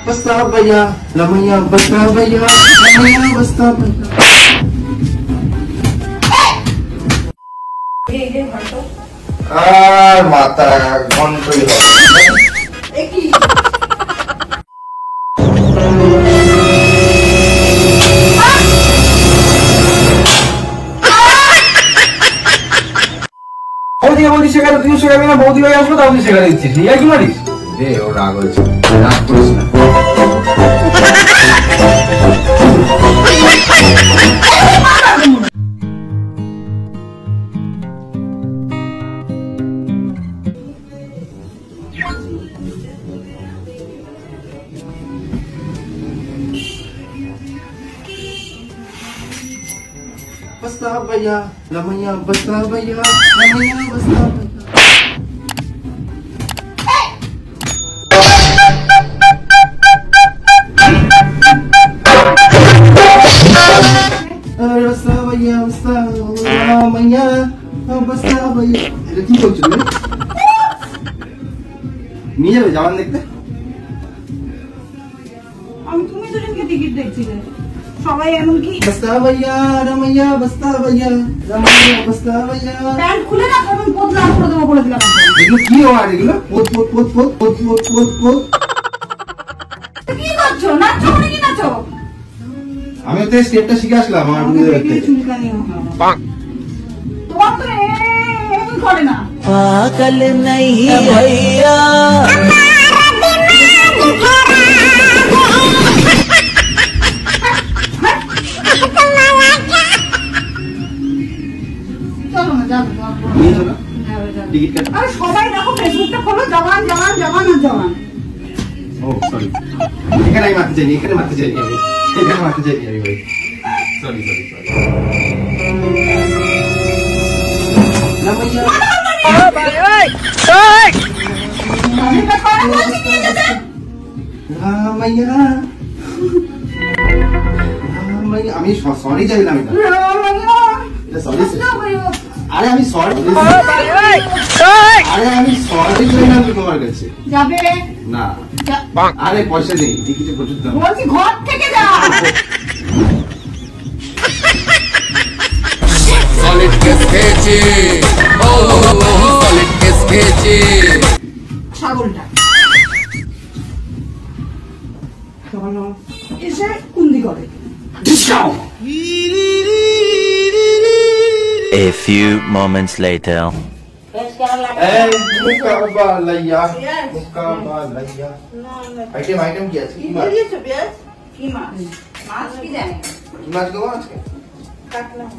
बस्ता भैया रमैया बस्ता भैया रमैया बस्ता भैया আর মাথা ঘন্টই হবে একই বৌদি শেখাতে তুই শেখাবি না বৌদি ভাই আসলো তাহলে শেখাতে দিচ্ছিস ইয়া কি মারিস রে ও রাগ হয়েছে রাগ করিস না बस्ता भैया रमैया बस्ता भैया रमैया बस्ता भैया बस्ता रमैया बस्ता भैया এটা কি করছিস রে নিয়ে যাবে জওয়ান দেখতে আমি তুমি দুজনকে টিকিট দেখছিলে সবাই এমন কি बस्ता भैया रमैया बस्ता भैया रमैया बस्ता भैया প্যান্ট খুলে না তখন বদলা করে দেবো বলে দিলাম এগুলো কি ওয়ার্ড এগুলো পোত পোত পোত পোত পোত পোত পোত পোত কি করছো নাচো নাকি নাচো আমি তো স্টেপটা শিখে আসলাম আমার বুঝে দেখতে তোমার তো এমন করে না पागल नहीं भैया সবাই দেখো ফেসবুকটা খোলো জওয়ান জওয়ান জওয়ান আর জওয়ান ও সরি এখানে আমি মারতে চাইনি এখানে মারতে চাইনি আমি এখানে মারতে চাইনি আমি ভাই সরি সরি সরি না ভাইয়া ও ভাই ওই ওই আমি তো করে বলছি কি যেতে রামাইয়া রামাইয়া আমি সরি চাইলাম এটা সরি আরে আমি সরি আরে আমি সরি চাইলাম তোমার কাছে যাবে না আরে পয়সা নেই টিকিটে প্রচুর দাম বলছি ঘর থেকে যা সলিড কেস খেয়েছি ও সলিড কেস খেয়েছি ছাগলটা এসে কুন্দি করে A few moments later. এই মুকাবালাইয়া মুকাবালাইয়া আইটেম কি আছে কি মাছ কি মাছ মাছ কি জানে কি মাছ দেবো আজকে কাটলাম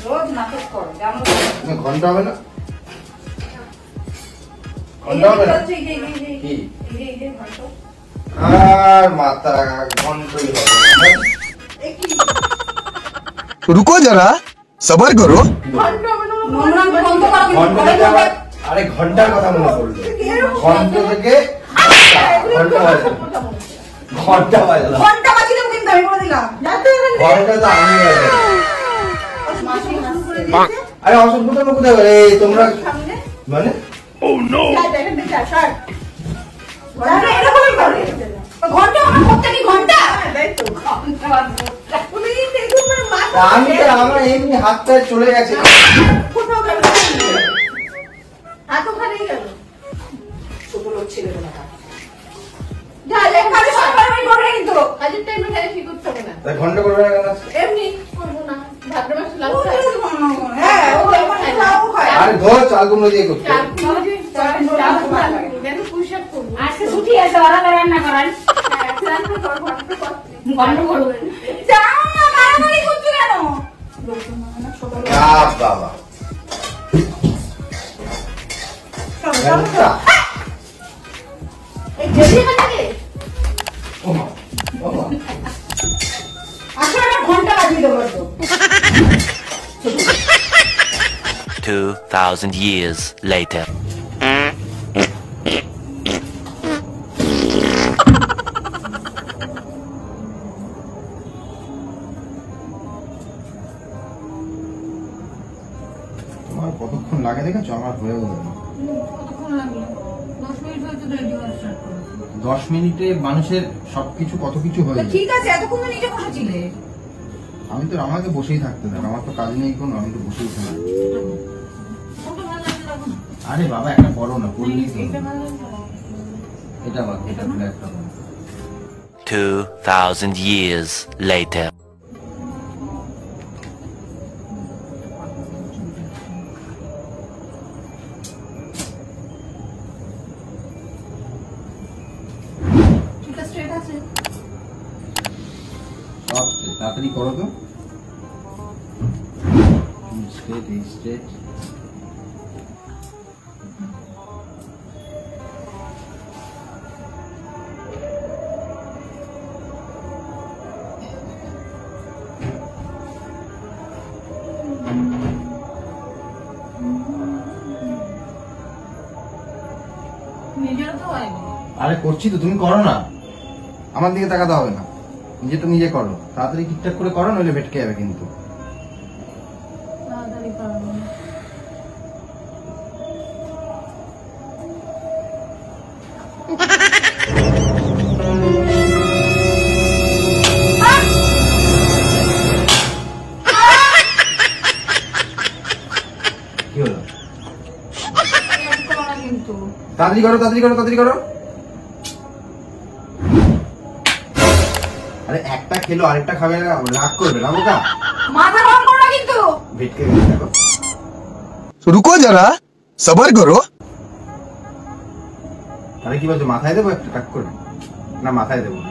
রোজ নাটক করে জানো না ঘন্টা হবে না ঘন্টা হবে না কি আর মাথা ঘন্টই হবে रुको जरा सबर करो আরে ঘন্টার কথা মনে পড়লো ঘন্টা থেকে ঘন্টা বাজলো ঘন্টা বাজিলাম কিন্তু আমি বলে দিলাম ঘন্টা তো আমি আরে অসভ্যতা কোথায় বলে তোমরা মানে ও নো ঘন্টা আমার প্রত্যেকই ঘন্টা আমি তো আমার এমনি হাতটা চলে গেছে হাত ওখানে গেল ছোট লোক ছিল না যা লেখালে সরকার আমি করে কিন্তু কাজের টাইমে খালি ঠিক করতে হবে না ঘন্টা করবে না কেন এমনি করব না ভাদ্র মাস লাগছে হ্যাঁ ও খায় আরে ধর চাল কুমড়ো দিয়ে করতে কেন পুশআপ করব আজকে ছুটি আছে ওরা রান্না করেন ঘন্টা করব যাও না মারামারি করছো কেন বাবা ঘন্টা এই জেলি খাচ্ছে ওমা ওমা আসলে আমার ঘন্টা বাজিয়ে দেবো তো 2000 years later. তোমার কতক্ষণ লাগে দেখেছো আমার হয়ে গেল কতক্ষণ লাগলো 10 মিনিট হয়তো রেডি হওয়ার স্টার্ট করো 10 মিনিটে মানুষের সবকিছু কত কিছু হয়ে যায়। ঠিক আছে, এতক্ষণ তো নিজে বসেছিলে। আমি তো আমাকে বসেই থাকতে দেন, আমার তো কাজ নেই কোনো, আমি তো বসেই থাকি। কোনটা ভালো লাগছে দেখো না। আরে বাবা একটা বড় না পড়লেই তো এটা হবে। ভালো লাগছে। এটা বাদ এটা ব্ল্যাকটা বাদ। 2000 years later. এটা স্ট্রেট আছে। সব straight, তাড়াতাড়ি করো তো। স্ট্রেট এই স্ট্রেট। নিজেরও তো হয়নি। আরে করছি তো, তুমি করো না, আমার দিকে তাকাতে হবে না, নিজেটা নিজে করো, তাড়াতাড়ি ঠিকঠাক করে করো, নইলে ভেটকে যাবে কিন্তু। তাড়াতাড়ি পারবো না। কি হলো? এরকম করো না কিন্তু। তাড়াতাড়ি করো, তাড়াতাড়ি করো, তাড়াতাড়ি করো। আরে একটা খেলো আরেকটা খাবে না, রাগ করবে না ওটা। মাথা গরম করো না কিন্তু। ভেটকে গেছে দেখো। रुको जरा सबर करो। আরে কি বলছো, মাথায় দেবো একটা টাক করে? না মাথায় দেবো না।